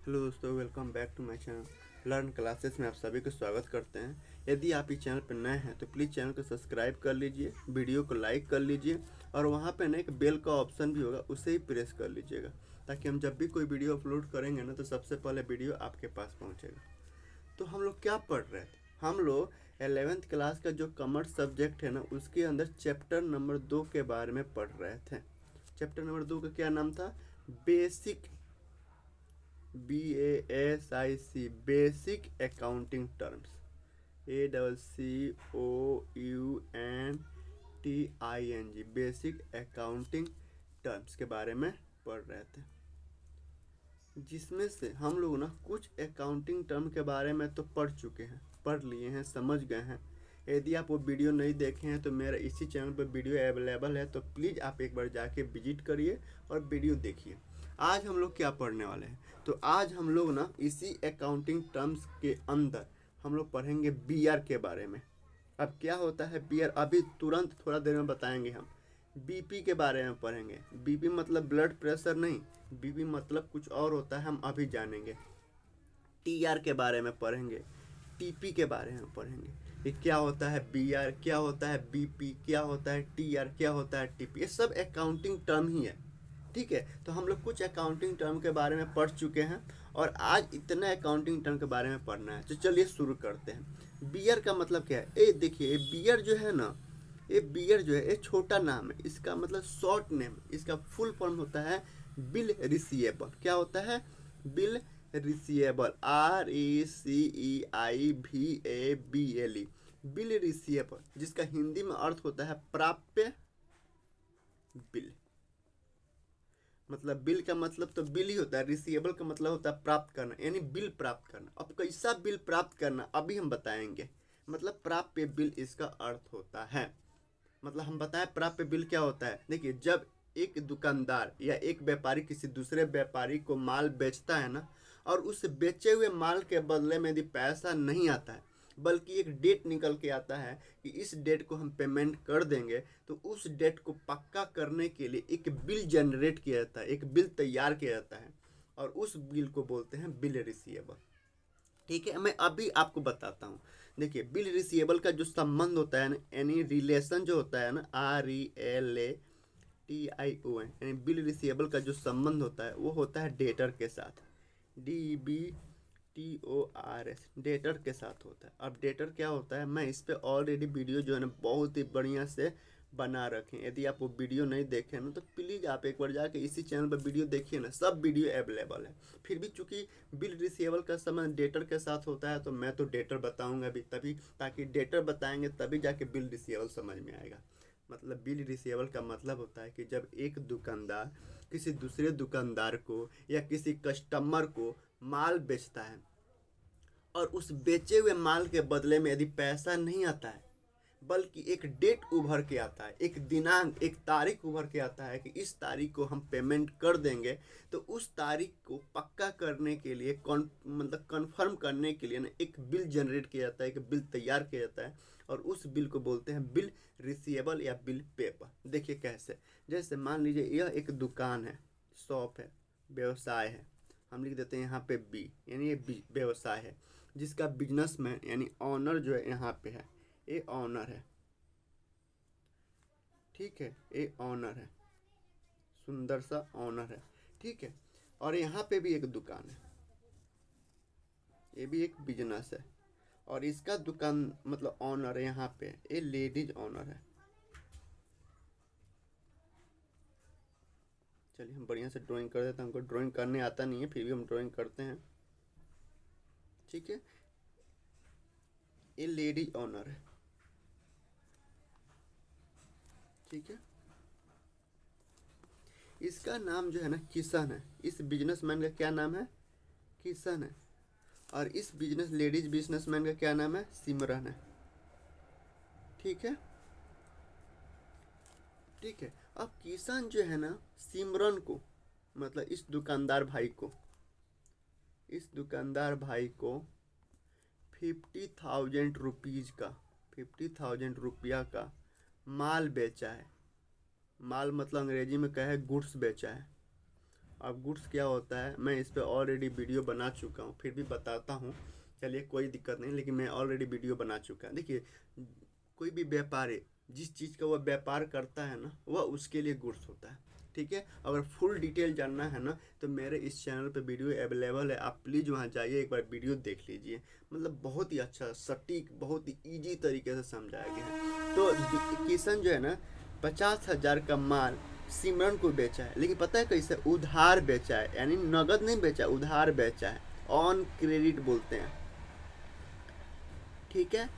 Hello दोस्तों, welcome back to my channel learn classes में आप सभी को स्वागत करते हैं। यदि आप इस चैनल पर नए हैं तो प्लीज़ चैनल को सब्सक्राइब कर लीजिए, वीडियो को लाइक कर लीजिए और वहाँ पे ना एक बेल का ऑप्शन भी होगा, उसे ही प्रेस कर लीजिएगा ताकि हम जब भी कोई वीडियो अपलोड करेंगे ना तो सबसे पहले वीडियो आपके पास पहुँचेगा। तो हम लोग क्या पढ़ रहे थे? हम लोग 11th क्लास का जो कॉमर्स सब्जेक्ट है ना उसके अंदर चैप्टर नंबर 2 के बारे में पढ़ रहे थे। चैप्टर नंबर 2 का क्या नाम था? Basic, BASIC, basic accounting terms, ACCOUNTING, basic accounting terms के बारे में पढ़ रहे थे, जिसमें से हम लोग ना कुछ अकाउंटिंग टर्म के बारे में तो पढ़ चुके हैं, पढ़ लिए हैं, समझ गए हैं। यदि आप वो वीडियो नहीं देखे हैं तो मेरा इसी चैनल पर वीडियो अवेलेबल है, तो प्लीज़ आप एक बार जाके विजिट करिए और वीडियो देखिए। आज हम लोग क्या पढ़ने वाले हैं? तो आज हम लोग ना इसी अकाउंटिंग टर्म्स के अंदर हम लोग पढ़ेंगे बीआर के बारे में। अब क्या होता है बीआर, अभी तुरंत थोड़ा देर में बताएंगे हम। बीपी के बारे में पढ़ेंगे। बीपी मतलब ब्लड प्रेशर नहीं, बीपी मतलब कुछ और होता है, हम अभी जानेंगे। टीआर के बारे में पढ़ेंगे, टीपी के बारे में पढ़ेंगे। ये क्या होता है बीआर, क्या होता है बीपी, क्या होता है टीआर, क्या होता है टीपी, ये सब अकाउंटिंग टर्म ही है। ठीक है, तो हम लोग कुछ अकाउंटिंग टर्म के बारे में पढ़ चुके हैं और आज इतना अकाउंटिंग टर्म के बारे में पढ़ना है। तो चलिए शुरू करते हैं। बीआर का मतलब क्या है? ये देखिए, ये बीआर जो है ना, ये बीआर जो है ये छोटा नाम है, इसका मतलब शॉर्ट नेम, इसका फुल फॉर्म होता है बिल रिसीएबल। क्या होता है? बिल रिसीएबल, RECEIVABLE, बिल रिसीएबल, जिसका हिंदी में अर्थ होता है प्राप्य बिल। मतलब बिल का मतलब तो बिल ही होता है, रिसीवेबल का मतलब होता है प्राप्त करना, यानी बिल प्राप्त करना। अब कैसा बिल प्राप्त करना अभी हम बताएंगे। मतलब प्राप्य बिल इसका अर्थ होता है। मतलब हम बताएं प्राप्य बिल क्या होता है। देखिए, जब एक दुकानदार या एक व्यापारी किसी दूसरे व्यापारी को माल बेचता है ना, और उस बेचे हुए माल के बदले में यदि पैसा नहीं आता है, बल्कि एक डेट निकल के आता है कि इस डेट को हम पेमेंट कर देंगे, तो उस डेट को पक्का करने के लिए एक बिल जनरेट किया जाता है, एक बिल तैयार किया जाता है और उस बिल को बोलते हैं बिल रिसीवेबल। ठीक है, मैं अभी आपको बताता हूँ। देखिए, बिल रिसीवेबल का जो संबंध होता है ना, यानी रिलेशन जो होता है ना, RELATION, यानी बिल रिसीवेबल का जो संबंध होता है वो होता है डेटर के साथ, DBTORS, डेटर के साथ होता है। अब डेटर क्या होता है, मैं इस पर ऑलरेडी वीडियो जो है ना बहुत ही बढ़िया से बना रखें। यदि आप वो वीडियो नहीं देखें ना तो प्लीज़ आप एक बार जाके इसी चैनल पर वीडियो देखिए ना, सब वीडियो अवेलेबल है। फिर भी चूंकि बिल रिसीवेबल का संबंध डेटर के साथ होता है तो मैं तो डेटर बताऊंगा अभी, तभी ताकि डेटर बताएंगे तभी जाके बिल रिसीवेबल समझ में आएगा। मतलब बिल रिसीवेबल का मतलब होता है कि जब एक दुकानदार किसी दूसरे दुकानदार को या किसी कस्टमर को माल बेचता है और उस बेचे हुए माल के बदले में यदि पैसा नहीं आता है, बल्कि एक डेट उभर के आता है, एक दिनांक, एक तारीख उभर के आता है कि इस तारीख को हम पेमेंट कर देंगे, तो उस तारीख को पक्का करने के लिए मतलब कन्फर्म करने के लिए ना एक बिल जनरेट किया जाता है, एक बिल तैयार किया जाता है और उस बिल को बोलते हैं बिल रिसीवेबल या बिल पेपर। देखिए कैसे, जैसे मान लीजिए यह एक दुकान है, शॉप है, व्यवसाय है, हम लिख देते हैं यहाँ पे बी, यानी ये व्यवसाय है, जिसका बिजनेसमैन यानी ऑनर जो है यहाँ पे है, ये ऑनर है। ठीक है, ये ऑनर है, सुंदर सा ऑनर है। ठीक है, और यहाँ पे भी एक दुकान है, ये भी एक बिजनेस है और इसका दुकान मतलब ऑनर यहाँ पे, ये लेडीज ऑनर है। चलिए हम बढ़िया से ड्राइंग कर देते हैं, हमको ड्राइंग करने आता नहीं है फिर भी हम ड्राइंग करते हैं। ठीक है, ये लेडीज ऑनर है। ठीक है, इसका नाम जो है ना किशन है, इस बिजनेसमैन का क्या नाम है? किशन है। और इस लेडीज बिजनेसमैन का क्या नाम है? सिमरन है। ठीक है, ठीक है। अब किशन जो है ना सिमरन को, मतलब इस दुकानदार भाई को, इस दुकानदार भाई को 50,000 रुपीज़ का, 50,000 रुपया का माल बेचा है। माल मतलब अंग्रेजी में क्या है? गुड्स बेचा है। अब गुड्स क्या होता है मैं इस पर ऑलरेडी वीडियो बना चुका हूँ, फिर भी बताता हूँ। चलिए कोई दिक्कत नहीं, लेकिन मैं ऑलरेडी वीडियो बना चुका है। देखिए कोई भी व्यापारी जिस चीज़ का वह व्यापार करता है ना, वह उसके लिए गुड्स होता है। ठीक है, अगर फुल डिटेल जानना है ना तो मेरे इस चैनल पे वीडियो अवेलेबल है, आप प्लीज़ वहाँ जाइए, एक बार वीडियो देख लीजिए। मतलब बहुत ही अच्छा, सटीक, बहुत ही ईजी तरीके से समझाया गया है। तो किशन जो है ना 50,000 का माल सिमरन को बेचा है, लेकिन पता है कैसे? उधार बेचा है, यानी नगद नहीं बेचा, उधार बेचा है, ऑन क्रेडिट बोलते हैं। ठीक है,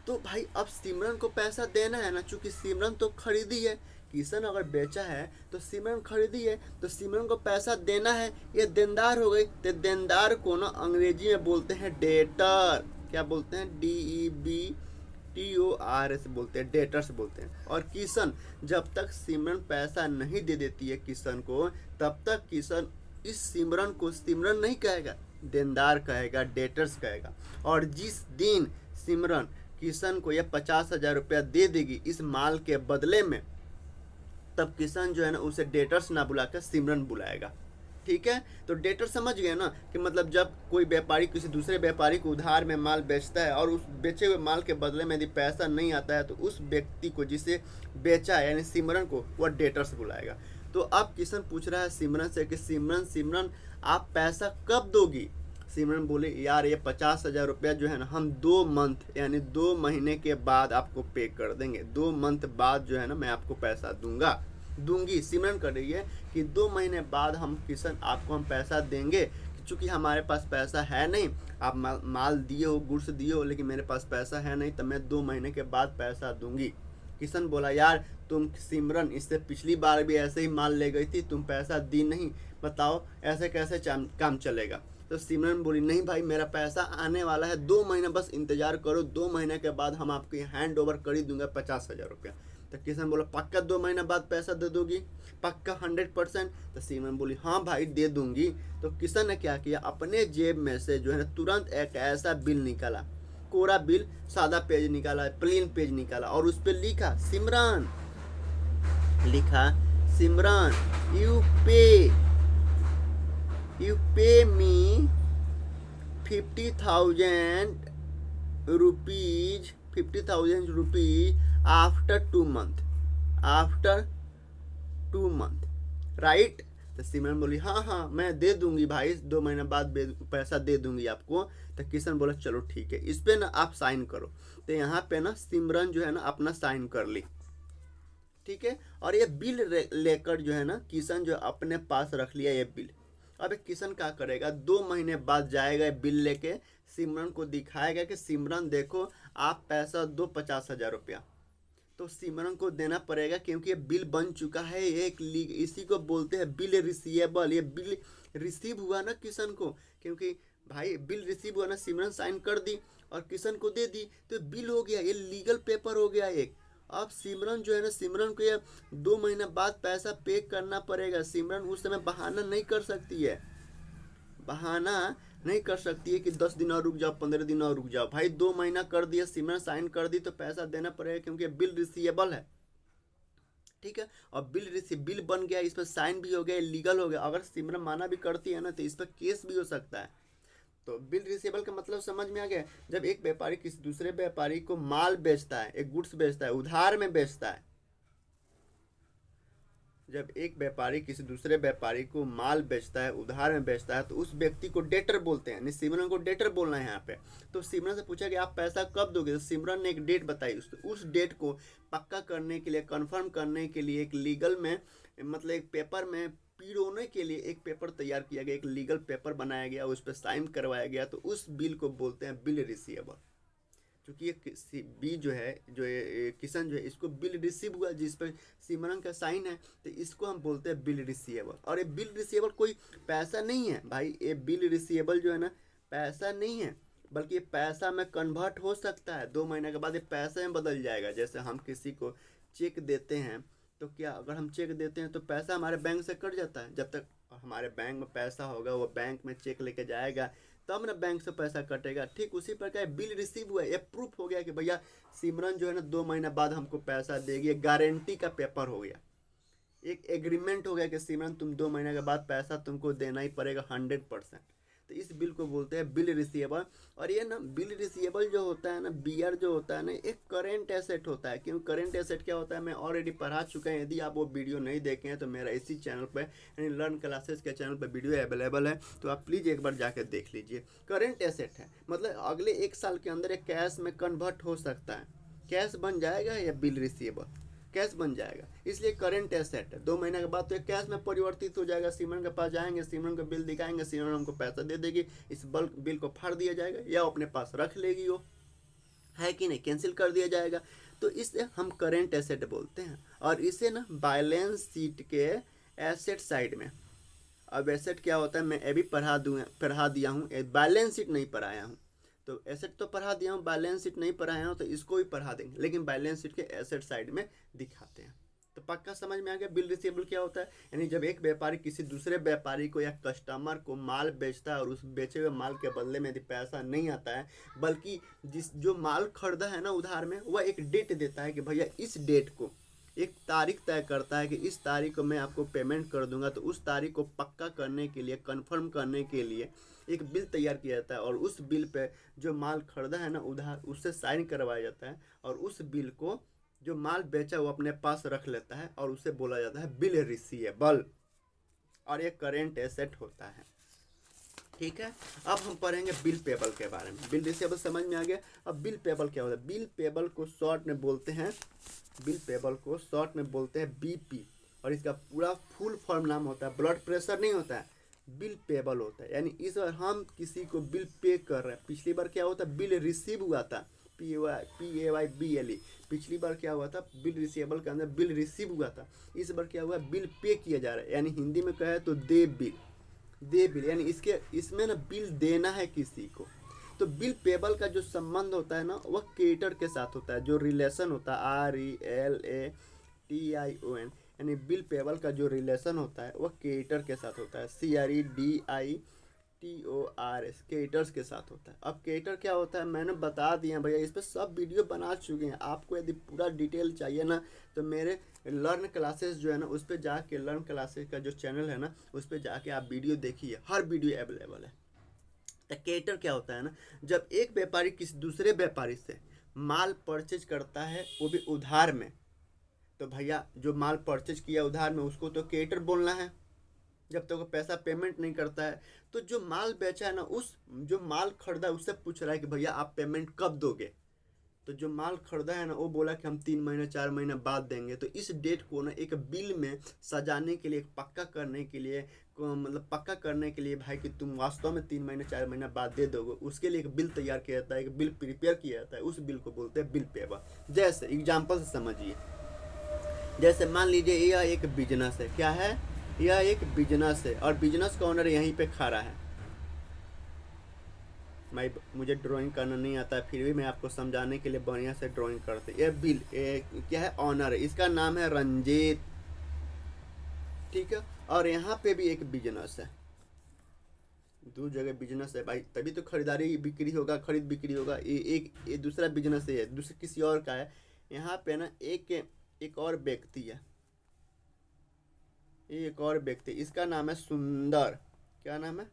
तो भाई अब सिमरन को पैसा देना है ना, चूंकि सिमरन तो खरीदी है, किशन अगर बेचा है तो सिमरन खरीदी है, तो सिमरन को पैसा देना है, ये देनदार हो गई। तो देनदार को ना अंग्रेजी में बोलते हैं डेटर। क्या बोलते हैं? DEBTOR बोलते हैं, डेटर्स बोलते हैं। और किशन जब तक सिमरन पैसा नहीं दे देती है किशन को, तब तक किशन इस सिमरन को सिमरन नहीं कहेगा, देनदार कहेगा, डेटर्स कहेगा। और जिस दिन सिमरन किशन को यह 50,000 रुपया दे देगी इस माल के बदले में, तब किशन जो है ना उसे डेटर्स ना बुलाकर सिमरन बुलाएगा। ठीक है, तो डेटर समझ गए ना कि मतलब जब कोई व्यापारी किसी दूसरे व्यापारी को उधार में माल बेचता है और उस बेचे हुए माल के बदले में यदि पैसा नहीं आता है, तो उस व्यक्ति को जिसे बेचा है यानी सिमरन को, वह डेटर्स बुलाएगा। तो अब किशन पूछ रहा है सिमरन से कि सिमरन आप पैसा कब दोगी? सिमरन बोले यार ये 50,000 रुपया जो है ना हम 2 मंथ यानी 2 महीने के बाद आपको पे कर देंगे। 2 मंथ बाद जो है ना मैं आपको पैसा दूंगी। सिमरन कर रही है कि 2 महीने बाद हम किशन आपको हम पैसा देंगे, चूँकि हमारे पास पैसा है नहीं। आप माल दिए हो, गुड्स दिए हो, लेकिन मेरे पास पैसा है नहीं, तो मैं 2 महीने के बाद पैसा दूंगी। किशन बोला यार तुम सिमरन इससे पिछली बार भी ऐसे ही माल ले गई थी, तुम पैसा दी नहीं, बताओ ऐसे कैसे काम चलेगा? तो सिमरन बोली नहीं भाई मेरा पैसा आने वाला है, 2 महीने बस इंतजार करो, 2 महीने के बाद हम आपको हैंड ओवर कर ही दूंगा 50,000 रुपया। तो किशन बोला पक्का 2 महीने बाद पैसा दे दोगी? पक्का 100%? तो सिमरन बोली हाँ भाई दे दूंगी। तो किशन ने क्या किया, अपने जेब में से जो है ना तुरंत एक ऐसा बिल निकाला, कोरा बिल, सादा पेज निकाला, प्लेन पेज निकाला, और उस पर लिखा सिमरन you pay me 50,000 rupees after 2 month, right? तो सिमरन बोली हाँ मैं दे दूंगी भाई, 2 महीने बाद पैसा दे दूंगी आपको। तो किशन बोला चलो ठीक है, इस पे ना आप साइन करो। तो यहाँ पे ना सिमरन जो है ना अपना साइन कर ली। ठीक है, और ये बिल लेकर जो है ना किशन जो अपने पास रख लिया ये बिल। अब किशन क्या करेगा, 2 महीने बाद जाएगा बिल लेके, सिमरन को दिखाएगा कि सिमरन देखो आप पैसा दो 50,000 रुपया। तो सिमरन को देना पड़ेगा क्योंकि ये बिल बन चुका है, एक इसी को बोलते हैं बिल रिसीवेबल। ये बिल रिसीव हुआ ना किशन को, क्योंकि भाई बिल रिसीव हुआ ना, सिमरन साइन कर दी और किशन को दे दी, तो बिल हो गया, ये लीगल पेपर हो गया एक। अब सिमरन जो है ना, सिमरन को ये 2 महीने बाद पैसा पे करना पड़ेगा। सिमरन उस समय बहाना नहीं कर सकती है, कि 10 दिन और रुक जाओ, 15 दिन और रुक जाओ। भाई 2 महीना कर दिया, सिमरन साइन कर दी, तो पैसा देना पड़ेगा क्योंकि बिल रिसीवेबल है। ठीक है, और बिल बन गया, इस पर साइन भी हो गया, लीगल हो गया। अगर सिमरन माना भी करती है ना तो इस पर केस भी हो सकता है। तो बिल रिसीवेबल का मतलब समझ में आ गया? जब एक व्यापारी किसी दूसरे व्यापारी को माल बेचता है, एक गुड्स बेचता है, उधार में बेचता है, जब एक व्यापारी किसी दूसरे व्यापारी को माल बेचता है, उधार में बेचता है, तो उस व्यक्ति को डेटर बोलते हैं। सिमरन को डेटर बोलना है यहाँ पे। तो सिमरन से पूछा कि आप पैसा कब दोगे? तो सिमरन ने एक डेट बताई। उस डेट को पक्का करने के लिए, कंफर्म करने के लिए, एक लीगल में मतलब एक पेपर में पिरोने के लिए एक पेपर तैयार किया गया, एक लीगल पेपर बनाया गया, उस पर साइन करवाया गया। तो उस बिल को बोलते हैं बिल रिसीवेबल। क्योंकि ये बी जो है, जो किशन जो है, इसको बिल रिसीव हुआ जिस पर सिमरन का साइन है, तो इसको हम बोलते हैं बिल रिसीवेबल। और ये बिल रिसीवेबल कोई पैसा नहीं है भाई, ये बिल रिसीवेबल जो है ना पैसा नहीं है, बल्कि ये पैसा में कन्वर्ट हो सकता है। 2 महीने के बाद ये पैसे में बदल जाएगा। जैसे हम किसी को चेक देते हैं, तो क्या अगर हम चेक देते हैं तो पैसा हमारे बैंक से कट जाता है। जब तक हमारे बैंक में पैसा होगा, वो बैंक में चेक लेके जाएगा, तब ना बैंक से पैसा कटेगा। ठीक उसी प्रकार बिल रिसीव हुआ, ये प्रूफ हो गया कि भैया सिमरन जो है ना 2 महीने बाद हमको पैसा देगी, गारंटी का पेपर हो गया। एक एग्रीमेंट हो गया कि सिमरन तुम 2 महीने के बाद पैसा तुमको देना ही पड़ेगा 100%। तो इस बिल को बोलते हैं बिल रिसीवेबल। और ये ना बिल रिसीवेबल जो होता है ना, बीआर जो होता है ना, एक करेंट एसेट होता है। क्यों करेंट एसेट क्या होता है मैं ऑलरेडी पढ़ा चुका है। यदि आप वो वीडियो नहीं देखे हैं तो मेरा इसी चैनल पर यानी लर्न क्लासेस के चैनल पर वीडियो अवेलेबल है, तो आप प्लीज़ एक बार जाकर देख लीजिए। करेंट एसेट है मतलब अगले 1 साल के अंदर एक कैश में कन्वर्ट हो सकता है, कैश बन जाएगा या बिल रिसीवेबल कैश बन जाएगा, इसलिए करंट एसेट है। 2 महीने के बाद तो ये कैश में परिवर्तित हो जाएगा। सिमरन के पास जाएंगे, सिमरन को बिल दिखाएंगे, सिमरन हमको पैसा दे देगी, इस बल्क बिल को फाड़ दिया जाएगा या अपने पास रख लेगी, वो है कि नहीं, कैंसिल कर दिया जाएगा। तो इसे हम करंट एसेट बोलते हैं। और इसे ना बैलेंस शीट के एसेट साइड में, अब एसेट क्या होता है मैं अभी पढ़ा दिया हूँ, बैलेंस शीट नहीं पढ़ाया हूँ। तो एसेट तो पढ़ा दिया हूँ, बैलेंस शीट नहीं पढ़ाया हूँ, तो इसको भी पढ़ा देंगे, लेकिन बैलेंस शीट के एसेट साइड में दिखाते हैं। तो पक्का समझ में आ गया बिल रिसीवेबल क्या होता है। यानी जब एक व्यापारी किसी दूसरे व्यापारी को या कस्टमर को माल बेचता है और उस बेचे हुए माल के बदले में यदि पैसा नहीं आता है, बल्कि जो माल खरीदा है ना उधार में, वह एक डेट देता है कि भैया इस डेट को, एक तारीख तय करता है कि इस तारीख को मैं आपको पेमेंट कर दूंगा। तो उस तारीख को पक्का करने के लिए, कंफर्म करने के लिए एक बिल तैयार किया जाता है और उस बिल पे जो माल खरीदा है ना उधार, उससे साइन करवाया जाता है और उस बिल को जो माल बेचा वो अपने पास रख लेता है और उसे बोला जाता है बिल रिसीवेबल। और ये करेंट एसेट होता है। ठीक है, अब हम पढ़ेंगे बिल पेबल के बारे में। बिल रिसीवेबल समझ में आ गया। अब बिल पेबल क्या होता है। बिल पेबल को शॉर्ट में बोलते हैं, बिल पेबल को शॉर्ट में बोलते हैं बीपी, और इसका पूरा फुल फॉर्म नाम होता है, ब्लड प्रेशर नहीं होता है, बिल पेबल होता है। यानी इस बार हम किसी को बिल पे कर रहे हैं। पिछली बार क्या हुआ था, बिल रिसीव हुआ था, PAYBLE। पिछली बार क्या हुआ था, बिल रिसीवेबल के अंदर बिल रिसीव हुआ था। इस बार क्या हुआ, बिल पे किया जा रहा है। यानी हिंदी में कहे तो दे बिल, यानी इसमें ना बिल देना है किसी को। तो बिल पेबल का जो संबंध होता है ना, वह क्रेडिटर के साथ होता है। जो रिलेशन होता है RELATION, यानी बिल पेबल का जो रिलेशन होता है वह क्रेडिटर के साथ होता है। CREDITORS, क्रेडिटर्स के साथ होता है। अब क्रेडिटर क्या होता है मैंने बता दिया भैया, इस पर सब वीडियो बना चुके हैं। आपको यदि पूरा डिटेल चाहिए ना तो मेरे लर्न क्लासेस जो है ना उस पर जाके, लर्न क्लासेस का जो चैनल है ना उस पर जाके आप वीडियो देखिए, हर वीडियो अवेलेबल है। तो क्रेडिटर क्या होता है ना, जब एक व्यापारी किसी दूसरे व्यापारी से माल परचेज करता है वो भी उधार में, तो भैया जो माल परचेज किया उधार में उसको तो क्रेडिटर बोलना है जब तक वो पैसा पेमेंट नहीं करता है। तो जो माल बेचा है ना, उस जो माल खरीदा है उससे पूछ रहा है कि भैया आप पेमेंट कब दोगे। तो जो माल खरीदा है ना वो बोला कि हम 3 महीने 4 महीने बाद देंगे। तो इस डेट को ना एक बिल में सजाने के लिए, पक्का करने के लिए, मतलब पक्का करने के लिए भाई कि तुम वास्तव में 3 महीने 4 महीने बाद दे दोगे, उसके लिए एक बिल तैयार किया जाता है, एक बिल प्रिपेयर किया जाता है। उस बिल को बोलते हैं बिल पेबल। जैसे एग्जाम्पल से समझिए, जैसे मान लीजिए यह एक बिजनेस है। क्या है, यह एक बिजनेस है और बिजनेस का ऑनर यहीं पे खड़ा है। मुझे ड्राइंग करना नहीं आता है, फिर भी मैं आपको समझाने के लिए बढ़िया से ड्राइंग करते। ये बिल क्या है, ऑनर है, इसका नाम है रंजीत। ठीक है, और यहाँ पे भी एक बिजनेस है, 2 जगह बिजनेस है भाई, तभी तो खरीदारी बिक्री होगा, खरीद बिक्री होगा। ये दूसरा बिजनेस है, दूसरे किसी और का है। यहाँ पे ना एक और व्यक्ति है, ये एक और व्यक्ति, इसका नाम है सुंदर। क्या नाम है,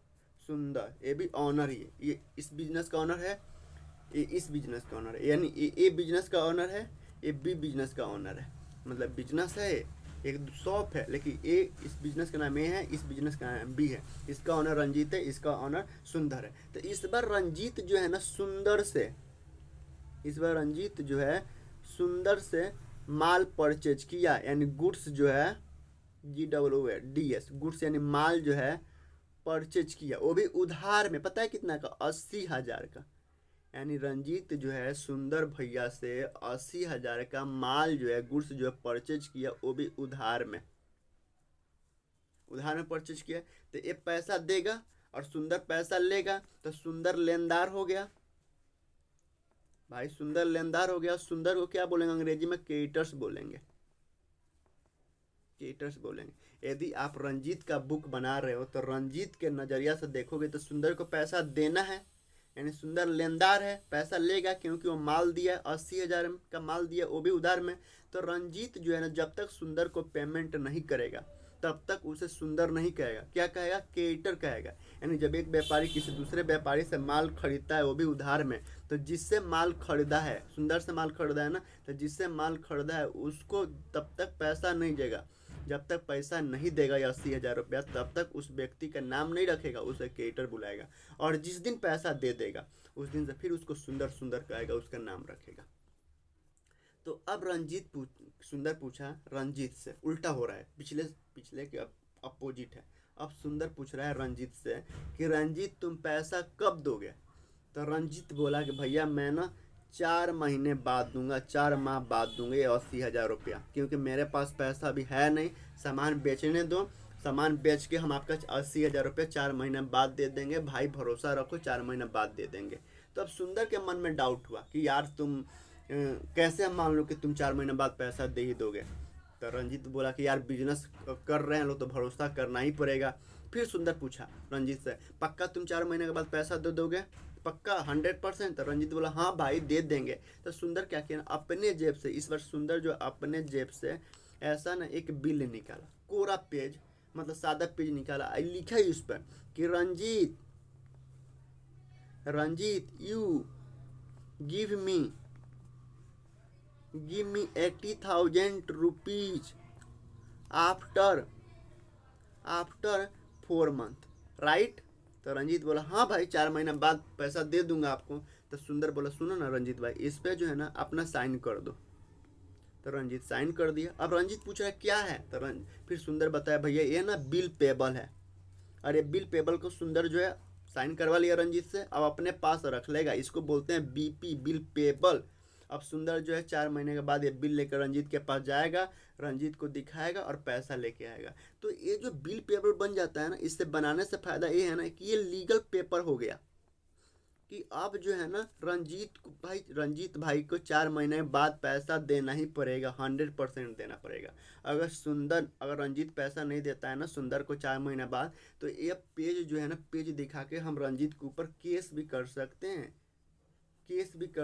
सुंदर। ये भी ऑनर ही है, ये इस बिजनेस का ऑनर है, ये इस बिजनेस का ऑनर है। यानी ये बिजनेस का ऑनर है, ये बी बिजनेस का ऑनर है। मतलब बिजनेस है, एक शॉप है, लेकिन ए इस बिजनेस का नाम ए है, इस बिजनेस का नाम बी है। इसका ऑनर रंजीत है, इसका ऑनर सुंदर है। तो इस बार रंजीत जो है ना सुंदर से, इस बार रंजीत जो है सुंदर से माल परचेज किया, यानी गुड्स जो है GOODS, गुड्स यानी माल जो है परचेज किया, वो भी उधार में। पता है कितना का, 80,000 का। यानी रंजीत जो है सुंदर भैया से 80,000 का माल जो है, गुड्स जो है परचेज किया, वो भी उधार में परचेज किया। तो ये पैसा देगा और सुंदर पैसा लेगा, तो सुंदर लेनदार हो गया भाई, सुंदर लेनदार हो गया। सुंदर को क्या बोलेंगे अंग्रेजी में, क्रेडिटर्स बोलेंगे, क्रेडिटर्स बोलेंगे। यदि आप रंजीत का बुक बना रहे हो तो रंजीत के नज़रिया से देखोगे तो सुंदर को पैसा देना है, यानी सुंदर लेनदार है, पैसा लेगा क्योंकि वो माल दिया 80,000 का माल दिया, वो भी उधार में। तो रंजीत जो है ना जब तक सुंदर को पेमेंट नहीं करेगा तब तक उसे सुंदर नहीं कहेगा, क्या कहेगा, क्रेडिटर कहेगा। यानी जब एक व्यापारी किसी दूसरे व्यापारी से माल खरीदता है वो भी उधार में, तो जिससे माल खरीदा है, सुंदर से माल खरीदा है ना, तो जिससे माल खरीदा है उसको तब तक पैसा नहीं देगा, जब तक पैसा नहीं देगा या 80,000 रुपया, तब तक उस व्यक्ति का नाम नहीं रखेगा, उसे क्रेडिटर बुलाएगा। और जिस दिन पैसा दे देगा उस दिन से फिर उसको सुंदर सुंदर कहेगा, उसका नाम रखेगा। तो अब सुंदर पूछा रंजीत से, उल्टा हो रहा है, पिछले के अपोजिट है। अब सुंदर पूछ रहा है रंजीत से कि रंजीत तुम पैसा कब दोगे। तो रंजीत बोला कि भैया मैं ना 4 महीने बाद दूंगा, 4 माह बाद दूंगा ये 80,000 रुपया, क्योंकि मेरे पास पैसा अभी है नहीं, सामान बेचने दो, सामान बेच के हम आपका 80,000 रुपया 4 महीने बाद दे देंगे, भाई भरोसा रखो 4 महीने बाद दे देंगे। तो अब सुंदर के मन में डाउट हुआ कि यार तुम कैसे हम मान लो कि तुम 4 महीने बाद पैसा दे ही दोगे। तो रंजीत बोला कि यार बिजनेस कर रहे हैं लोग तो भरोसा करना ही पड़ेगा। फिर सुंदर पूछा रंजीत से, पक्का तुम 4 महीने के बाद पैसा दे दोगे, पक्का 100%। तो रंजीत बोला हाँ भाई दे देंगे। तो सुंदर क्या किया, अपने जेब से, इस बार सुंदर जो अपने जेब से ऐसा ना एक बिल निकाला, कोरा पेज, मतलब सादा पेज निकाला, लिखा है उस पर कि Ranjeet you give me 80,000 rupees after 4 month, right. तो रंजीत बोला हाँ भाई 4 महीने बाद पैसा दे दूंगा आपको। तो सुंदर बोला सुनो ना रंजीत भाई, इस पे जो है ना अपना साइन कर दो। तो रंजीत साइन कर दिया। अब रंजीत पूछ रहा है क्या है, तो फिर सुंदर बताया भैया ये ना बिल पेबल है। अरे बिल पेबल को सुंदर जो है साइन करवा लिया रंजीत से, अब अपने पास रख लेगा, इसको बोलते हैं बीपी, बिल पेबल। अब सुंदर जो है 4 महीने के बाद ये बिल लेकर रंजीत के पास जाएगा, रंजीत को दिखाएगा और पैसा लेके आएगा। तो ये जो बिल पेपर बन जाता है ना, इससे बनाने से फायदा ये है ना कि ये लीगल पेपर हो गया कि अब जो है ना रंजीत भाई को 4 महीने बाद पैसा देना ही पड़ेगा, 100% देना पड़ेगा। अगर रंजीत पैसा नहीं देता है ना सुंदर को 4 महीने बाद, तो ये पेज जो है ना, पेज दिखा के हम रंजीत के ऊपर केस भी कर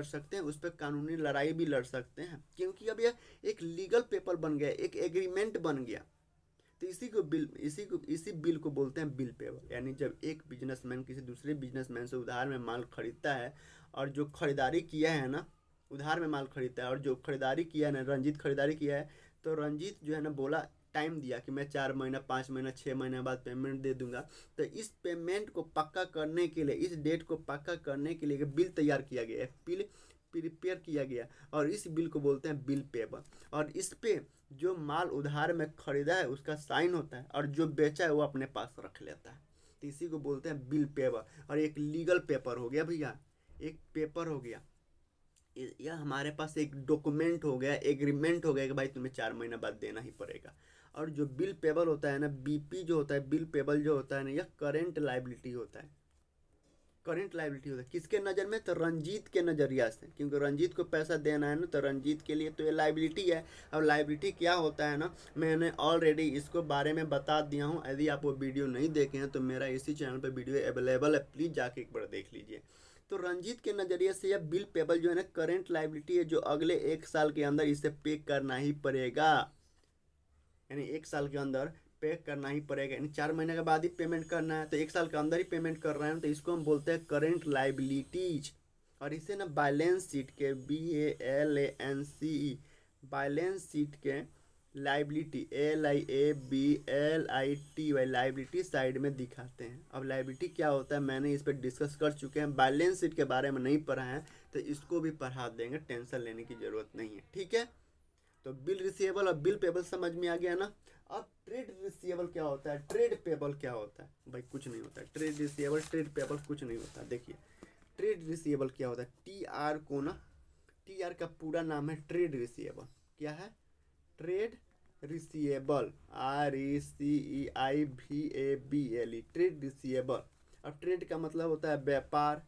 सकते हैं, उस पर कानूनी लड़ाई भी लड़ सकते हैं, क्योंकि अब यह एक लीगल पेपर बन गया, एक एग्रीमेंट बन गया। तो इसी बिल को बोलते हैं बिल पेपर। यानी जब एक बिजनेसमैन किसी दूसरे बिजनेसमैन से उधार में माल खरीदता है, और जो खरीदारी किया है ना, उधार में माल खरीदता है, और जो खरीदारी किया है ना, रंजीत खरीदारी किया है, तो रंजीत जो है ना बोला, टाइम दिया कि मैं 4 महीना, 5 महीना, 6 महीने बाद पेमेंट दे दूंगा। तो इस पेमेंट को पक्का करने के लिए, इस डेट को पक्का करने के लिए बिल तैयार किया गया है, बिल प्रिपेयर किया गया, और इस बिल को बोलते हैं बिल पेपर। और इस पे जो माल उधार में खरीदा है उसका साइन होता है, और जो बेचा है वो अपने पास रख लेता है। तो इसी को बोलते हैं बिल पेपर। और एक लीगल पेपर हो गया भैया, एक पेपर हो गया, यह हमारे पास एक डॉक्यूमेंट हो गया, एग्रीमेंट हो गया कि भाई तुम्हें 4 महीने बाद देना ही पड़ेगा। और जो बिल पेबल होता है ना, बीपी जो होता है, बिल पेबल जो होता है ना, यह करेंट लाइबिलिटी होता है। किसके नज़र में, तो रंजीत के नज़रिया से, क्योंकि रंजीत को पैसा देना है ना, तो रंजीत के लिए तो ये लाइबिलिटी है। अब लाइबिलिटी क्या होता है ना, मैंने ऑलरेडी इसको बारे में बता दिया हूँ। यदि आप वो वीडियो नहीं देखे हैं तो मेरा इसी चैनल पर वीडियो अवेलेबल है, प्लीज़ जाके एक बार देख लीजिए। तो रंजीत के नज़रिए से यह बिल पेबल जो है ना करेंट लाइबिलिटी है, जो अगले 1 साल के अंदर इसे पे करना ही पड़ेगा। यानी 1 साल के अंदर पे करना ही पड़ेगा, यानी 4 महीने के बाद ही पेमेंट करना है, तो 1 साल के अंदर ही पेमेंट कर रहे हैं, तो इसको हम बोलते हैं करेंट लाइबिलिटीज। और इसे ना बैलेंस शीट के BALANCE बैलेंस शीट के लाइबिलिटी LIABLITY लाइबिलिटी साइड में दिखाते हैं। अब लाइबिलिटी क्या होता है मैंने इस पर डिस्कस कर चुके हैं, बैलेंस शीट के बारे में नहीं पढ़ा है तो इसको भी पढ़ा देंगे, टेंशन लेने की ज़रूरत नहीं है, ठीक है। तो बिल रिसीवेबल और बिल पेबल समझ में आ गया ना। अब ट्रेड रिसीवेबल क्या होता है, ट्रेड पेबल क्या होता है, भाई कुछ नहीं होता है। ट्रेड रिसीवेबल, ट्रेड पेबल कुछ नहीं होता। देखिए ट्रेड रिसीवेबल क्या होता है, TR का पूरा नाम है ट्रेड रिसीवेबल। क्या है, trade receivable, RECEIVABLE, trade receivable. अब ट्रेड का मतलब होता है व्यापार,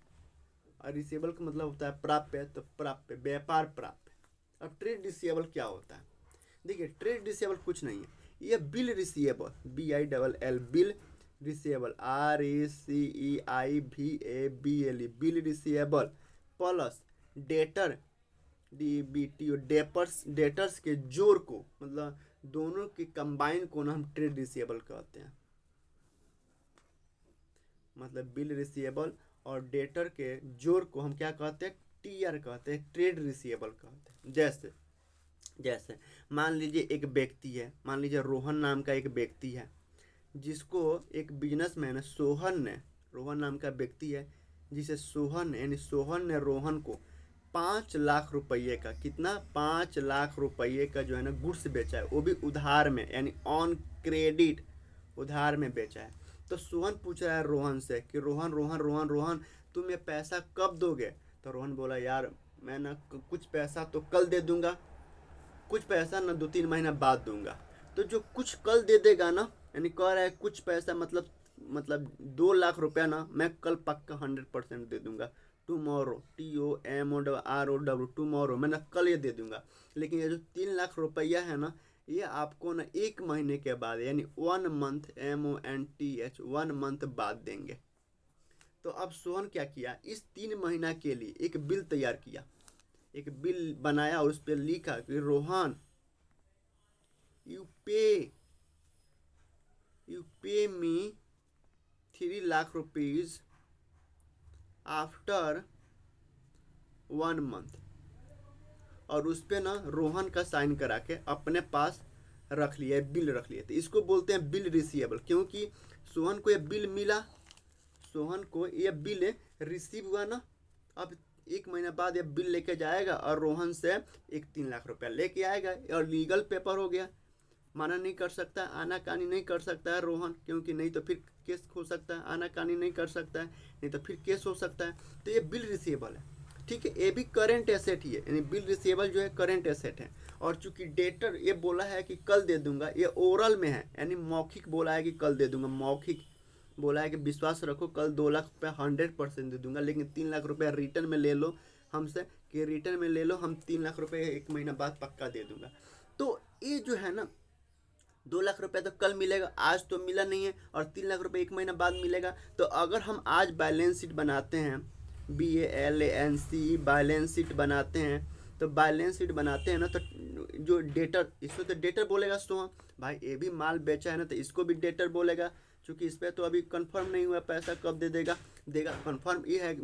और रिसीवेबल का मतलब होता है प्राप्य, तो प्राप्य, व्यापार प्राप्य। अब ट्रेड रिसीवेबल क्या होता है, देखिए ट्रेड रिसीवेबल कुछ नहीं है, ये bill receivable, BILL bill receivable, RECEIVABLE, bill receivable plus debtor, DBTO, debtors के जोड़ को, मतलब दोनों के कंबाइन को ना हम ट्रेड रिसीवेबल कहते हैं। मतलब बिल रिसीवेबल और डेटर के जोड़ को हम क्या कहते हैं, TR कहते हैं, ट्रेड रिसीवेबल कहते हैं। जैसे जैसे मान लीजिए एक व्यक्ति है, मान लीजिए रोहन नाम का एक व्यक्ति है, जिसको एक बिजनेसमैन रोहन नाम का व्यक्ति है, जिसे सोहन ने रोहन को 5 लाख रुपये का, कितना, 5 लाख रुपये का जो है ना गुड्स बेचा है, वो भी उधार में, यानी ऑन क्रेडिट, उधार में बेचा है। तो सोहन पूछ रहा है रोहन से कि रोहन तुम ये पैसा कब दोगे? तो रोहन बोला, यार मैं ना कुछ पैसा तो कल दे दूंगा, कुछ पैसा ना 2-3 महीना बाद दूंगा। तो जो कुछ कल दे देगा ना, यानी कह रहा है कुछ पैसा, मतलब 2 लाख रुपया ना मैं कल पक्का 100% दे दूंगा। टुमारो, TOMORO, टुमारो, मैं ना कल ये दे दूंगा। लेकिन ये जो 3 लाख रुपया है ना, ये आपको ना 1 महीने के बाद, यानी 1 मंथ, MONTH, 1 मंथ बाद देंगे। तो अब सोहन क्या किया, इस 3 महीना के लिए एक बिल तैयार किया, एक बिल बनाया और उस पर लिखा कि रोहन, यू पे मी 3 लाख रुपीज आफ्टर 1 मंथ, और उस पे ना रोहन का साइन करा के अपने पास रख लिया, बिल रख लिया। तो इसको बोलते हैं बिल रिसीवेबल, क्योंकि सोहन को ये बिल मिला, सोहन को ये बिल रिसीव हुआ ना, अब 1 महीना बाद ये बिल लेके जाएगा और रोहन से 3 लाख रुपया लेके आएगा, और लीगल पेपर हो गया, माना नहीं कर सकता, आनाकानी नहीं कर सकता है रोहन, क्योंकि नहीं तो फिर केस हो सकता है, आनाकानी नहीं कर सकता है, नहीं तो फिर केस हो सकता है। तो ये बिल रिसीवेबल है, ठीक है, ये भी करेंट एसेट ही है, यानी बिल रिसीवेबल जो है करेंट एसेट है। और चूंकि डेटर ये बोला है कि कल दे दूंगा, ये ओरल में है, यानी मौखिक बोला है कि कल दे दूंगा, मौखिक बोला है कि विश्वास रखो कल 2 लाख रुपया 100% दे दूंगा, लेकिन 3 लाख रुपया रिटर्न में ले लो हमसे, कि रिटर्न में ले लो, हम 3 लाख रुपये 1 महीना बाद पक्का दे दूंगा। तो ये जो है ना 2 लाख रुपया तो कल मिलेगा, आज तो मिला नहीं है, और 3 लाख रुपये 1 महीना बाद मिलेगा। तो अगर हम आज बैलेंस शीट बनाते हैं, BALANC बैलेंस शीट बनाते हैं, तो बैलेंस शीट बनाते हैं ना, तो जो डेटर, इसको तो डेटर बोलेगा सोहन, भाई ये भी माल बेचा है ना, तो इसको भी डेटर बोलेगा, क्योंकि इस पर तो अभी कंफर्म नहीं हुआ पैसा कब दे देगा, कंफर्म ये है,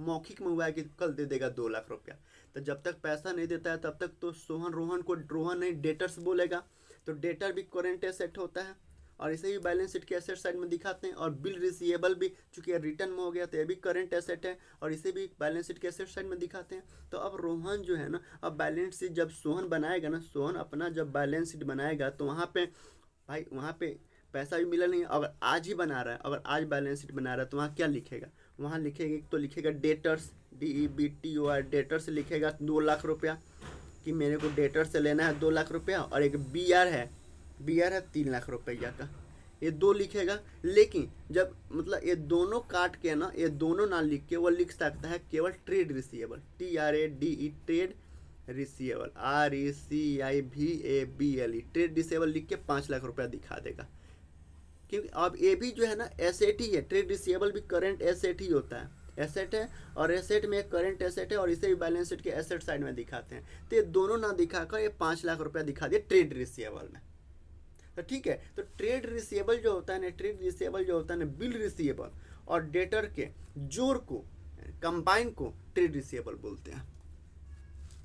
मौखिक में हुआ है कि कल दे देगा 2 लाख रुपया। तो जब तक पैसा नहीं देता है तब तक तो रोहन नहीं डेटर्स बोलेगा। तो डेटर भी करेंट एसेट होता है, और इसे भी बैलेंस शीट के एसेट साइड में दिखाते हैं। और बिल रिसीवेबल भी चूंकि रिटर्न में हो गया तो ये भी करेंट एसेट है, और इसे भी बैलेंस शीट के एसेट साइड में दिखाते हैं। तो अब रोहन जो है ना, अब बैलेंस शीट जब सोहन बनाएगा ना, सोहन अपना जब बैलेंस शीट बनाएगा, तो वहाँ पे भाई, वहाँ पे पैसा भी मिला नहीं। अगर आज ही बना रहा है, अगर आज बैलेंस शीट बना रहा है, तो वहाँ क्या लिखेगा, वहाँ लिखेगा, तो लिखेगा डेटर्स, DEBTOR, डेटर्स लिखेगा 2 लाख रुपया, कि मेरे को डेटर से लेना है 2 लाख रुपया, और एक BR है 3 लाख रुपया का, ये 2 लिखेगा। लेकिन जब मतलब ये दोनों काट के ना, ये दोनों ना लिख के वो लिख सकता है केवल trade receivable, TRADE, trade receivable, RECEIVABLE, trade receivable लिख के 5 लाख रुपया दिखा देगा। क्योंकि अब ये भी जो है ना एसेट ही है, ट्रेड रिसीवेबल भी करेंट एसेट ही होता है, एसेट है, और एसेट में एक करेंट एसेट है, और इसे भी बैलेंस शीट के एसेट साइड में दिखाते हैं। तो ये दोनों ना दिखाकर ये 5 लाख रुपया दिखा दिया ट्रेड रिसीवेबल में। तो ठीक है, तो ट्रेड रिसीवेबल जो होता है ना, बिल रिसीवेबल और डेटर के जोड़ को, कंबाइन को ट्रेड रिसीवेबल बोलते हैं,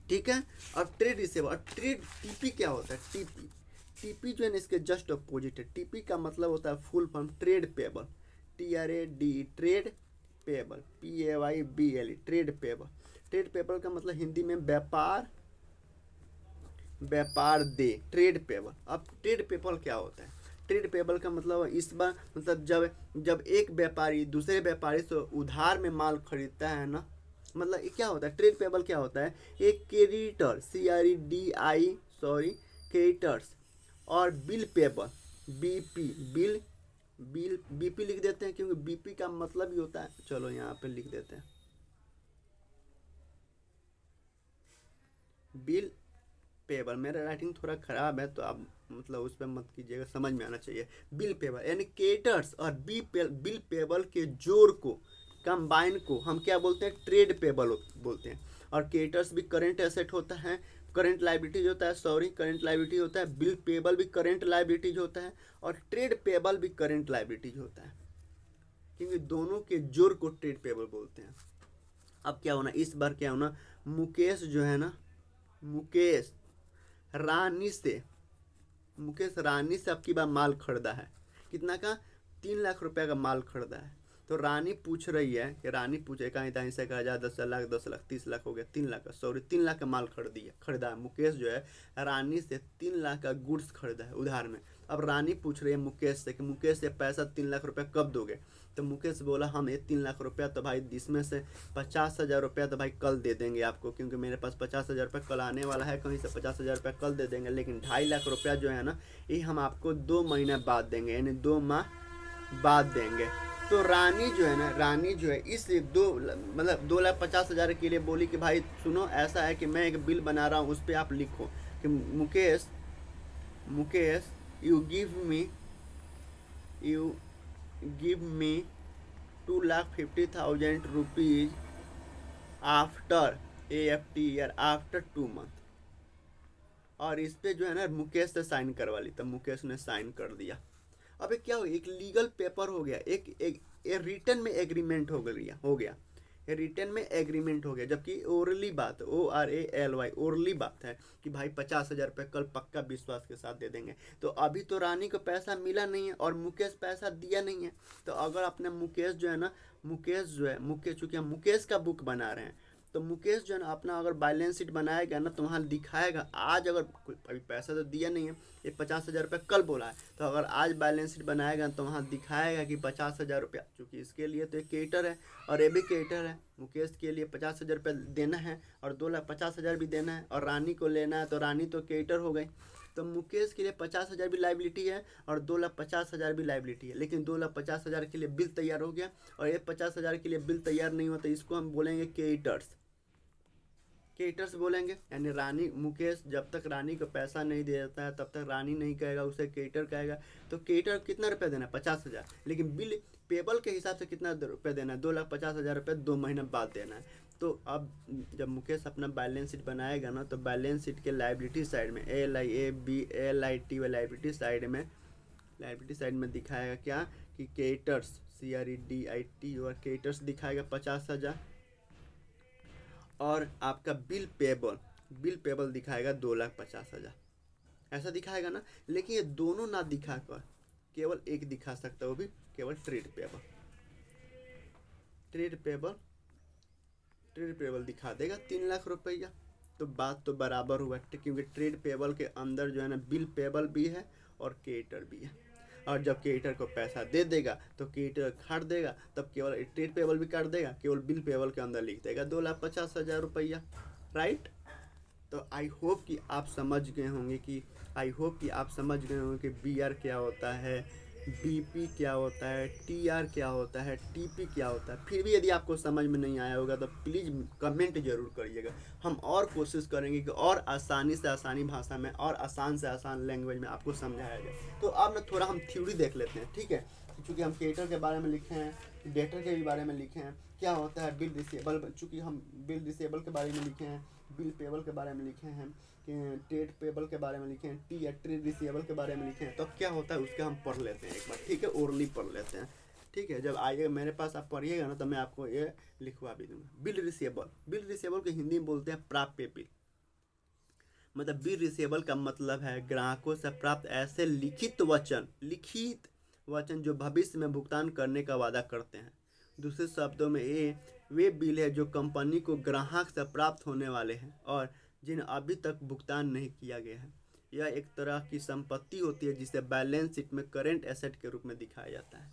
ठीक है। और ट्रेड रिसीवेबल और ट्रेड टीपी क्या होता है, टीपी जो है ना इसके जस्ट अपोजिट है। टीपी का मतलब होता है full form trade payable, TRADE, trade payable, PAYBLE, trade payable. Trade payable का मतलब हिंदी में व्यापार दे, ट्रेड पेबल। अब ट्रेड पेबल क्या होता है, ट्रेड पेबल का मतलब इस बार, मतलब जब एक व्यापारी दूसरे व्यापारी से उधार में माल खरीदता है ना, मतलब ये क्या होता है, ट्रेड पेबल क्या होता है, एक क्रेडिटर, क्रेडिटर्स, और बिल पेबल, BP लिख देते हैं, क्योंकि BP का मतलब ही होता है, चलो यहाँ पे लिख देते हैं, बिल पेबल, मेरा राइटिंग थोड़ा ख़राब है तो आप मतलब उस पर मत कीजिएगा, समझ में आना चाहिए। बिल पेबल यानी क्रेडिटर्स और बिल पेबल के जोड़ को, कंबाइन को हम क्या बोलते हैं, ट्रेड पेबल बोलते हैं। और क्रेडिटर्स भी करंट एसेट होता है, करंट लाइबिलिटीज होता है, सॉरी करंट लाइबिलिटी होता है। बिल पेबल भी करंट लाइबिलिटीज होता है और ट्रेड पेबल भी करंट लाइबिलिटीज होता है, क्योंकि दोनों के जोड़ को ट्रेड पेबल बोलते हैं। अब क्या होना, इस बार क्या होना, मुकेश जो है ना, मुकेश रानी से आपकी बार माल खरीदा है। कितना का, 3 लाख रुपए का माल खरीदा है। तो रानी पूछ रही है कि रानी पूछे कहीं दाई से कहा जाए 10 लाख 30 लाख हो गया, 3 लाख का, सॉरी 3 लाख का माल खरीदा है। मुकेश जो है रानी से 3 लाख का गुड्स खरीदा है उधार में। अब रानी पूछ रही है मुकेश से कि मुकेश ये पैसा 3 लाख रुपया कब दोगे। तो मुकेश बोला हम ये 3 लाख रुपया तो भाई इसमें से 50,000 रुपया तो भाई कल दे देंगे आपको, क्योंकि मेरे पास 50,000 रुपया कल आने वाला है, कहीं से 50,000 रुपया कल दे देंगे। लेकिन 2.5 लाख रुपया जो है ना, ये हम आपको 2 महीना बाद देंगे, यानी 2 माह बाद देंगे। तो रानी जो है ना, रानी जो है इस 2,50,000 के लिए बोली कि भाई सुनो, ऐसा है कि मैं एक बिल बना रहा हूँ, उस पर आप लिखो कि Mukesh you give me 2,50,000 rupees after AFT year after 2 month. और इस पे जो है ना मुकेश से साइन करवा ली। तब मुकेश ने साइन कर दिया। अब क्या हो, एक लीगल पेपर हो गया, एक रिटर्न में एग्रीमेंट हो गया, रिटर्न में एग्रीमेंट हो गया। जबकि ओरली बात, ORALY ओरली बात है कि भाई 50,000 रुपये कल पक्का विश्वास के साथ दे देंगे। तो अभी तो रानी को पैसा मिला नहीं है और मुकेश पैसा दिया नहीं है। तो अगर अपने मुकेश चूँकि हम मुकेश का बुक बना रहे हैं, तो मुकेश जो है ना अपना अगर बैलेंस शीट बनाएगा ना तो वहाँ दिखाएगा, आज अगर अभी पैसा तो दिया नहीं है, ये 50,000 रुपये कल बोला है, तो अगर आज बैलेंस शीट बनाएगा तो वहाँ दिखाएगा कि 50,000 रुपया, चूँकि इसके लिए तो एक क्रेडिटर है और ये भी क्रेडिटर है। मुकेश के लिए 50,000 रुपये देना है और 2,50,000 भी देना है, और रानी को लेना है, तो रानी तो क्रेडिटर हो गई। तो मुकेश के लिए 50,000 भी लाइबिलिटी है और 2,50,000 भी लाइबिलिटी है। लेकिन 2,50,000 के लिए बिल तैयार हो गया और ये 50,000 के लिए बिल तैयार नहीं होता, इसको हम बोलेंगे क्रेडिटर्स बोलेंगे। यानी रानी, मुकेश जब तक रानी को पैसा नहीं दे देता है तब तक रानी नहीं कहेगा, उसे क्रेडिटर कहेगा। तो क्रेडिटर कितना रुपया देना है, 50,000। लेकिन बिल पेबल के हिसाब से कितना रुपया देना है, 2,50,000 रुपये 2 महीना बाद देना है। तो अब जब मुकेश अपना बैलेंस शीट बनाएगा ना, तो बैलेंस शीट के लाइबिलिटी साइड में LIABLIT लाइबिलिटी साइड में दिखाएगा क्या कि क्रेडिटर्स CREDIT और क्रेडिटर्स दिखाएगा 50,000, और आपका बिल पेबल दिखाएगा 2,50,000, ऐसा दिखाएगा ना। लेकिन ये दोनों ना दिखा कर केवल एक दिखा सकता है, वो भी केवल ट्रेड पेबल दिखा देगा 3 लाख रुपया। तो बात तो बराबर हुआ, क्योंकि ट्रेड पेबल के अंदर जो है ना बिल पेबल भी है और क्रेडिटर भी है। और जब क्रेडिटर को पैसा दे देगा तो क्रेडिटर काट देगा, तब केवल ट्रेड पेबल भी काट देगा, केवल बिल पेबल के अंदर लिख देगा 2,50,000 रुपया, राइट। तो आई होप कि आप समझ गए होंगे कि BR क्या होता है, BP क्या होता है, TR क्या होता है, TP क्या होता है। फिर भी यदि आपको समझ में नहीं आया होगा तो प्लीज़ कमेंट जरूर करिएगा। हम और कोशिश करेंगे कि और आसानी से आसानी भाषा में और आसान से आसान लैंग्वेज में आपको समझाया जाए। तो अब ना थोड़ा हम थ्योरी देख लेते हैं, ठीक है। चूँकि हम क्रेडिटर के बारे में लिखे हैं, डेटर के भी बारे में लिखे हैं, क्या होता है बिल रिसीवेबल, चूँकि हम बिल रिसीवेबल के बारे में लिखे हैं, बिल पेबल के बारे में लिखे हैं, ट्रेड पेबल के बारे में लिखे हैं, ट्रेड रिसीवेबल के बारे में लिखे हैं। तो क्या होता है उसके हम पढ़ लेते हैं एक बार, ठीक है, ओरली पढ़ लेते हैं, ठीक है। जब आइएगा मेरे पास आप पढ़िएगा ना तो मैं आपको ये लिखवा भी दूंगा। बिल रिसीवेबल को हिंदी में बोलते हैं प्राप्य बिल। मतलब बिल रिसीवेबल का मतलब है ग्राहकों से प्राप्त ऐसे लिखित वचन जो भविष्य में भुगतान करने का वादा करते हैं। दूसरे शब्दों में ये वे बिल है जो कंपनी को ग्राहक से प्राप्त होने वाले हैं और जिन्हें अभी तक भुगतान नहीं किया गया है। यह एक तरह की संपत्ति होती है जिसे बैलेंस शीट में करंट एसेट के रूप में दिखाया जाता है।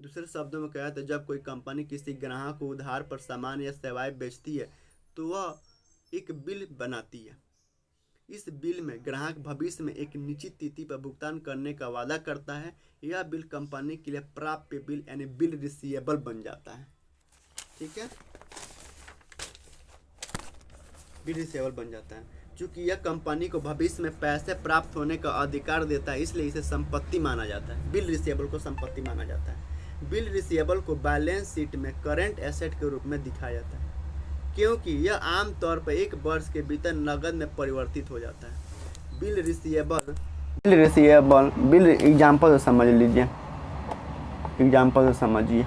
दूसरे शब्दों में कहा तो जब कोई कंपनी किसी ग्राहक को उधार पर सामान या सेवाएं बेचती है तो वह एक बिल बनाती है। इस बिल में ग्राहक भविष्य में एक निश्चित तिथि पर भुगतान करने का वादा करता है। यह बिल कंपनी के लिए प्राप्य बिल यानी बिल रिसीवेबल बन जाता है, ठीक है, बिल रिसीवेबल बन जाता है। चूँकि यह कंपनी को भविष्य में पैसे प्राप्त होने का अधिकार देता है, इसलिए इसे संपत्ति माना जाता है। बिल रिसीवेबल को संपत्ति माना जाता है। बिल रिसीवेबल को बैलेंस शीट में करंट एसेट के रूप में दिखाया जाता है, क्योंकि यह आमतौर पर 1 वर्ष के भीतर नकद में परिवर्तित हो जाता है। बिल रिसीवेबल बिल एग्जाम्पल से समझ लीजिए, एग्जाम्पल से समझिए।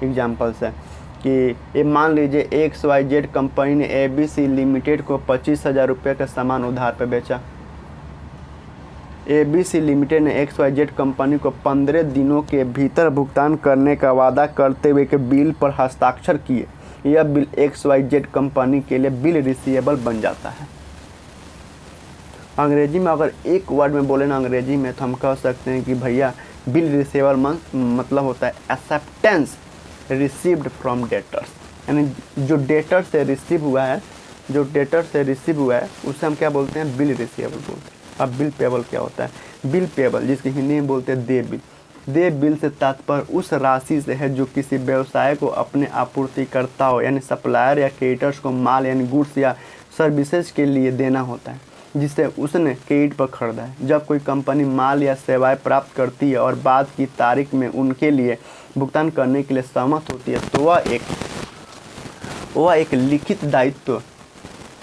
एग्जाम्पल से कि ये मान लीजिए XYZ कंपनी ने ABC लिमिटेड को 25,000 रुपये का सामान उधार पर बेचा। ABC लिमिटेड ने XYZ कंपनी को 15 दिनों के भीतर भुगतान करने का वादा करते हुए के बिल पर हस्ताक्षर किए। यह बिल XYZ कंपनी के लिए बिल रिसीवेबल बन जाता है। अंग्रेजी में अगर एक वर्ड में बोले ना अंग्रेजी में, तो हम कह सकते हैं कि भैया बिल रिसीवेबल मतलब होता है एक्सेप्टेंस रिसीव्ड फ्रॉम डेटर्स, यानी जो डेटर से रिसीव हुआ है, उसे हम क्या बोलते हैं, बिल रिसीवेबल बोलते हैं। अब बिल पेबल क्या होता है? बिल पेबल, जिसकी हिंदी में बोलते हैं दे बिल। दे बिल से तात्पर्य उस राशि से है जो किसी व्यवसाय को अपने आपूर्तिकर्ताओं यानी सप्लायर या क्रेडिटर्स को माल यानी गुड्स या सर्विसेज के लिए देना होता है, जिसे उसने क्रेडिट पर खरीदा है। जब कोई कंपनी माल या सेवाएं प्राप्त करती है और बाद की तारीख में उनके लिए भुगतान करने के लिए सहमत होती है, तो वह एक लिखित दायित्व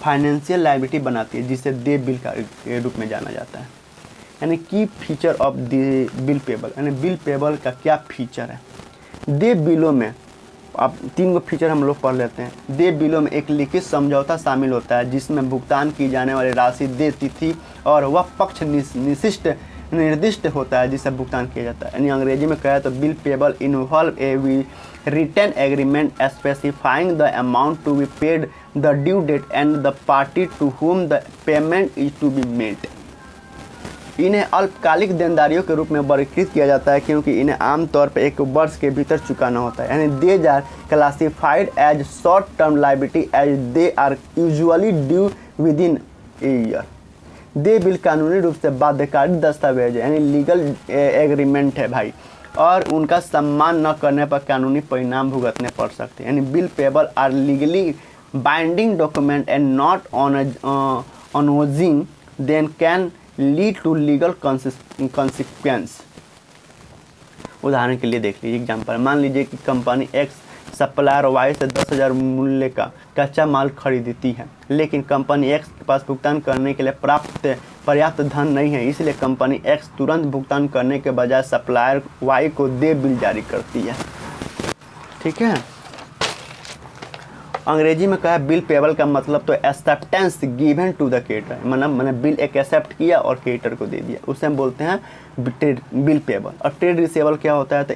फाइनेंशियल लायबिलिटी बनाती है, जिसे दे बिल के रूप में जाना जाता है। यानी की feature of the bill payable, यानी बिल पेबल का क्या फीचर है? दे बिलों में अब 3 फीचर हम लोग पढ़ लेते हैं। दे बिलों में एक लिखित समझौता शामिल होता है, जिसमें भुगतान की जाने वाली राशि दे तिथि और वह पक्ष निर्दिष्ट होता है जिसे भुगतान किया जाता है। यानी अंग्रेजी में कहा तो bill payable involve a written agreement specifying the amount to be paid, the due date and the party to whom the payment is to be made. इन्हें अल्पकालिक देनदारियों के रूप में वर्गीकृत किया जाता है, क्योंकि इन्हें आमतौर पर 1 वर्ष के भीतर चुकाना होता है। यानी they are classified as short term liability as they are usually due within a year. They bill कानूनी रूप से बाध्यकारी दस्तावेज है, यानी लीगल एग्रीमेंट है भाई, और उनका सम्मान न करने पर कानूनी परिणाम भुगतने पड़ सकते हैं। यानी bill payable are legally binding document and not honouring then can lead to legal consequence. उदाहरण के लिए देख लीजिए एग्जाम्पल, मान लीजिए कि कंपनी X सप्लायर Y से 10,000 मूल्य का कच्चा माल खरीदती है, लेकिन कंपनी X के पास भुगतान करने के लिए पर्याप्त धन नहीं है, इसलिए कंपनी X तुरंत भुगतान करने के बजाय सप्लायर Y को दे बिल जारी करती है। ठीक है, अंग्रेजी में कहा बिल पेबल का मतलब तो acceptance given to the creditor, मतलब मैंने बिल एक एक्सेप्ट किया और क्रेडिटर को दे दिया, उसे हम बोलते हैं बिल पेबल। और ट्रेड रिसीवेबल क्या होता है? तो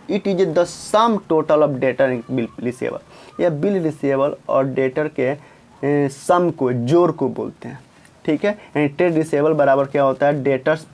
it is the sum total of debtor bill receivable. यह बिल रिसीवेबल और डेटर के सम को, जोड़ को बोलते हैं। ठीक है, यानी ट्रेड रिसीवेबल बराबर क्या होता है? Debtors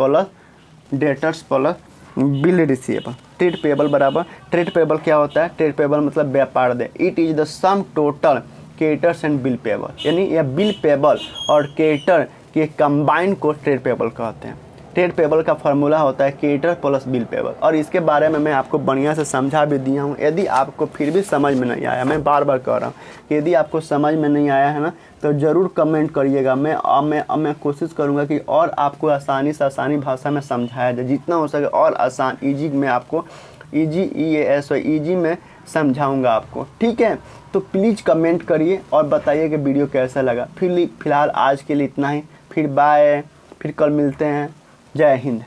plus bill receivable. Trade payable बराबर, ट्रेड पेबल क्या होता है? ट्रेड पेबल मतलब व्यापार दे। It is the sum total creditors and bill payable, यानी यह बिल पेबल और क्रेडिटर के कंबाइन को ट्रेड पेबल कहते हैं। ट्रेड पेबल का फॉर्मूला होता है क्रेडिटर प्लस बिल पेबल, और इसके बारे में मैं आपको बढ़िया से समझा भी दिया हूँ। यदि आपको फिर भी समझ में नहीं आया, मैं बार बार कह रहा हूँ कि यदि आपको समझ में नहीं आया है ना, तो ज़रूर कमेंट करिएगा। मैं कोशिश करूँगा कि और आपको आसानी भाषा में समझाया जाए, जितना हो सके और आसान ईजी में आपको ईजी में समझाऊंगा आपको। ठीक है, तो प्लीज़ कमेंट करिए और बताइए कि वीडियो कैसा लगा। फिलहाल आज के लिए इतना ही, फिर बाय, फिर कल मिलते हैं। जय हिंद।